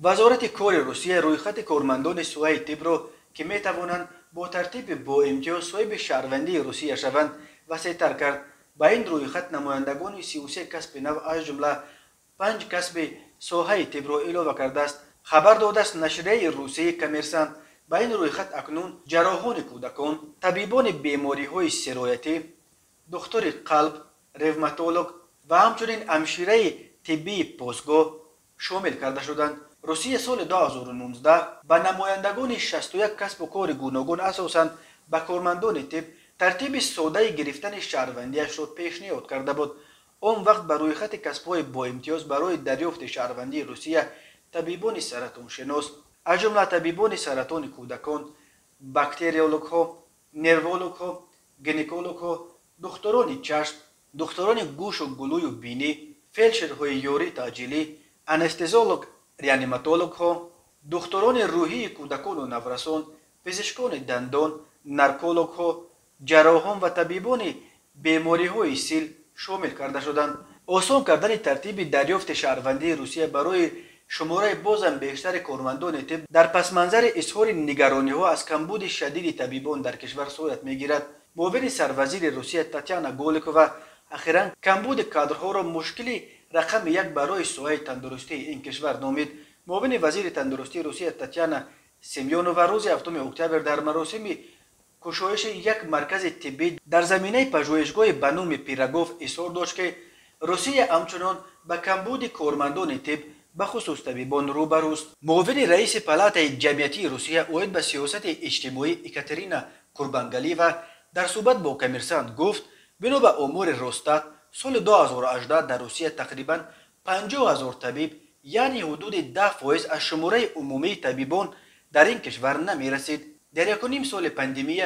وزارت کار روسیه رویخط کارمندان سوهای طب را که می توانند با ترتیب با امتیاز صاحب شهروندی روسیه شوند وسیع‌تر کرد. با این رویخط نمایندگان 33 کسب نو از جمله 5 کسب ساحه طب را علاوه کرده است. خبر داده است نشریه روسیه کمرسانت. با این رویخط اکنون جراحان کودکان، طبیبان بیماری‌های سرایتی، دکتر قلب، روماتولوژ و همچنین همشیره طبی پاسگاه شامل کرده شدند. روسیه سال 2019 به نمایندگان 61 کسب و کار گوناگون اساساً به کارمندان طب ترتیب ساده گرفتن شهروندیش را پیشنهاد کرده بود. آن وقت به رویخط کسب‌های با امتیاز برای دریافت شهروندی روسیه طبیبان سرطان شناس از جمله طبیبان سرطان کودکان، باکتریولوژها، نرولوژها، گینکولوژها، دکتران چشم، دکتران گوش و گلوی و بینی، فельдشرهای یاری تعجیلی، انستزیولوژ، ریانیماتولوژها، دکتران روحی کودکان و نورسان، پزشکان دندان، نرکولوژها، جراحان و طبیبان بیماری‌های سیل شامل کرده شدند. آسان کردن ترتیب دریافت شهروندی روسیه برای شماره بازم بیشتر کارمندان طب در پس منظر اظهار نگرانی‌ها از کمبود شدید طبیبان در کشور صورت می‌گیرد. معاون سروزیر روسیه تاتیانا گولکووا اخیراً کمبود کادرها را مشکلی رقم یک برای سوء تندرستی این کشور نامید. معاون وزیر تندرستی روسیه تاتیانا سمیونووا روز هفتم اکتبر در مراسم گشایش یک مرکز طبی در زمینه پژوهشگاه به نام پیراگوف اظهار داشت که روسیه همچنان به کمبود کارمندان طب به خصوص طبیبان روبروست. معاون رئیس پالاتای جمعیتی روسیه اوید به سیاست اجتماعی اکاترینا کوربانگالیوا در صحبت با کمرسانت گفت بنا به امور روستات سال 2018 در روسیه تقریباً 50,000 طبیب یعنی حدود 10% از شماره عمومی طبیبان در این کشور نمی رسید. در یکونیم سال پاندمی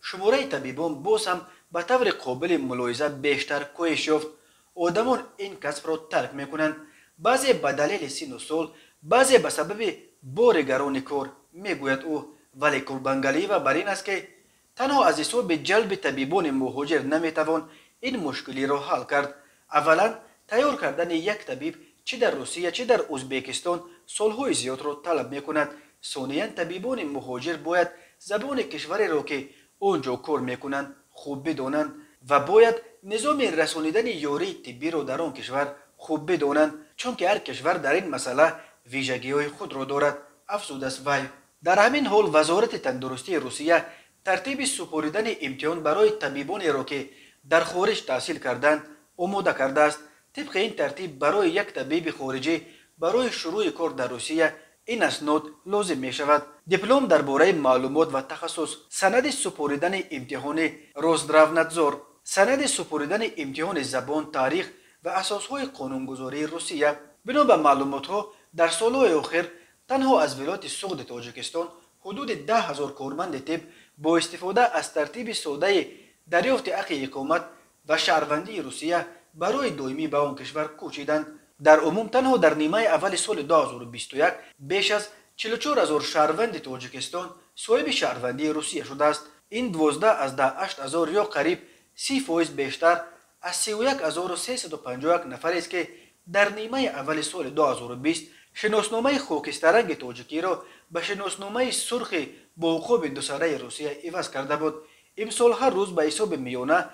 شماره طبیبان باز هم به طور قابل ملاحظه بیشتر کاهش یافت. آدمان این کسب را ترک میکنند، بعضی به دلیل سن و سال، بعضی به سبب بار گران کار، میگوید او. ولی کوربانگالیوا بر این است که تنها از حساب جلب طبیبان مهاجر نمیتوان این مشکلی را حل کرد. اولا تیار کردن یک طبیب چه در روسیه چه در ازبکستان سالهای زیاد را طلب میکند. ثانیاً طبیبان مهاجر باید زبان کشوری را که آنجا کار میکنند خوب بدانند و باید نظام رسانیدن یاری طبی را در آن کشور خوب بدانند، چون که هر کشور در این مسئله ویژگی‌های خود را دارد. افزوده است وی. در همین حال وزارت تندرستی روسیه ترتیب سپردن امتحان برای طبیبانی را که در خارج تحصیل کردند آماده کرده است. طبق این ترتیب برای یک طبیب خارجی برای شروع کار در روسیه این اسناد لازم می شود: دیپلم درباره معلومات و تخصص، سند سپردن امتحان روزدراونادزور، سند سپردن امتحان زبان، تاریخ و اساسهای قانونگذاری روسیه. بنا به معلومات‌ها در سالهای اخیر تنها از ولایت سوخت تاجیکستان حدود 10,000 کارمند طب با استفاده از ترتیب ساده دریافت حق اقامت و شهروندی روسیه برای دائمی به آن کشور کوچیدند. در عموم تنها در نیمه اول سال 2021 بیش از 44,000 شهروند تاجیکستان صاحب شهروندی روسیه شده است. این 12 از 18,000 یا قریب 30% بیشتر از 31,351 نفر است که در نیمه اول سال 2020 شناسنامه خاکستررنگ تاجیکی را به شناسنامه سرخ با عقاب دو سره روسیه عوض کرده بود. امسال هر روز به حساب میانه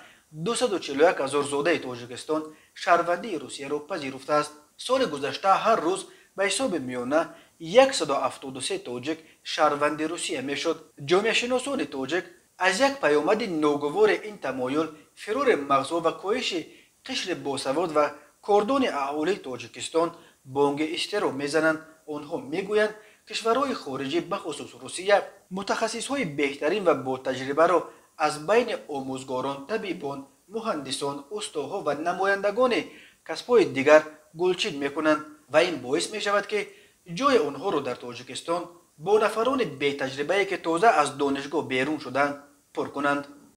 241,000 زاده تاجیکستان شهروندی روسیه را پذیرفته است. سال گذشته هر روز به حساب میانه 173 تاجیک شهروند روسیه میشد. جامعه شناسان تاجیک از یک پیامد ناگوار این تمایل، فرار مغزها و کاهش قشر باسواد و کاردان اهالی تاجیکستان بانگ استرا میزنند. آنها میگویند کشورهای خارجی بخصوص روسیه متخصصهای بهترین و با تجربه را از بین آموزگاران، طبیبان، مهندسان، استادها و نمایندگان کسب‌های دیگر گلچین میکنند و این باعث می شود که جای آنها را در تاجیکستان با نفران بی تجربه که تازه از دانشگاه بیرون شدند پر کنند.